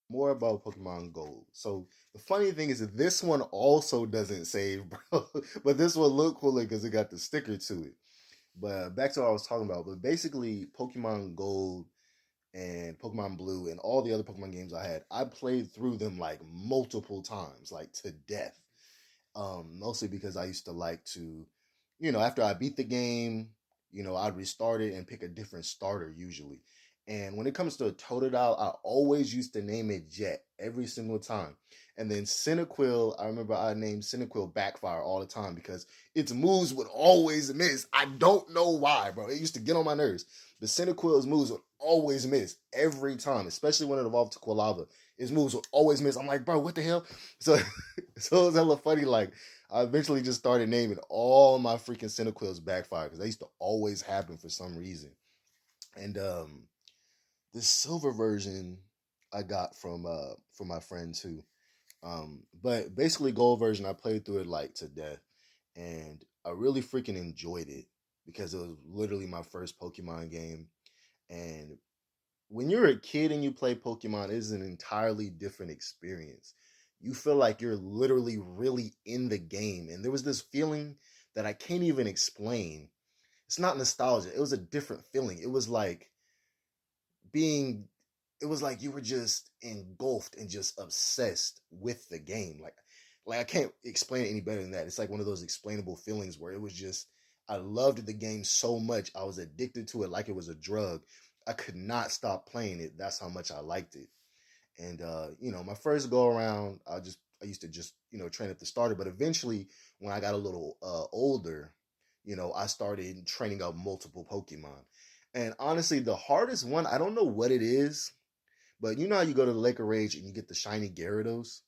more about Pokemon Gold. So the funny thing is that this one also doesn't save, bro. But this one looked cooler because it got the sticker to it. But back to what I was talking about. But basically, Pokemon Gold and Pokemon Blue and all the other Pokemon games I had, I played through them like multiple times, like to death. Mostly because I used to like to, after I beat the game, I'd restart it and pick a different starter usually. And when it comes to a Totodile, I always used to name it Jet every single time. And then Cyndaquil, I remember I named Cyndaquil Backfire all the time because its moves would always miss. I don't know why, bro. It used to get on my nerves. The Cyndaquil's moves would always miss every time, especially when it evolved to Quilava. His moves would always miss. I'm like, bro, what the hell? So so it was hella funny. Like I eventually just started naming all my freaking Cyndaquils Backfire because they used to always happen for some reason. And this silver version I got from my friend too. But basically gold version I played through it like to death, and I really freaking enjoyed it because it was literally my first Pokemon game. And when you're a kid and you play Pokemon, it is an entirely different experience. You feel like you're literally really in the game. And there was this feeling that I can't even explain. It's not nostalgia. It was a different feeling. Being it was like you were just engulfed and just obsessed with the game. Like I can't explain it any better than that. It's like one of those explainable feelings where it was just I loved the game so much. I was addicted to it like it was a drug. I could not stop playing it. That's how much I liked it. And my first go around, I used to just, train at the starter, but eventually when I got a little older, I started training up multiple Pokemon. And honestly, the hardest one, I don't know what it is, but you know how you go to the Lake of Rage and you get the shiny Gyarados?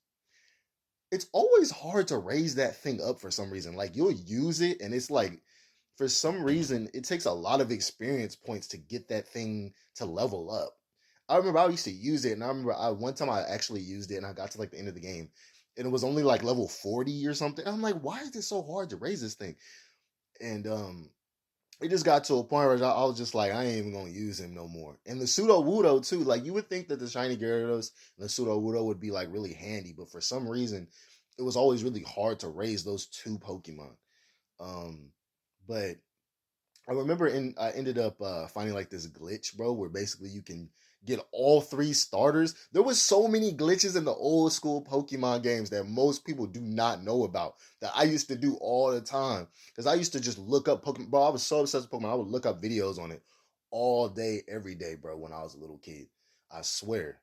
It's always hard to raise that thing up for some reason. Like you'll use it and it's like for some reason it takes a lot of experience points to get that thing to level up. I remember I used to use it and I remember one time I actually used it and I got to like the end of the game and it was only like level 40 or something. I'm like, why is it so hard to raise this thing? And it just got to a point where I was just like, I ain't even gonna use him no more. And the pseudo Wudo too, like you would think that the shiny Gyarados and the pseudo Wudo would be like really handy, but for some reason, it was always really hard to raise those two Pokemon. Um, but I remember I ended up finding like this glitch, bro, where basically you can get all three starters. There was so many glitches in the old school Pokemon games that most people do not know about that I used to do all the time. Because I used to just look up Pokemon, bro. I was so obsessed with Pokemon. I would look up videos on it all day, every day, bro, when I was a little kid. I swear.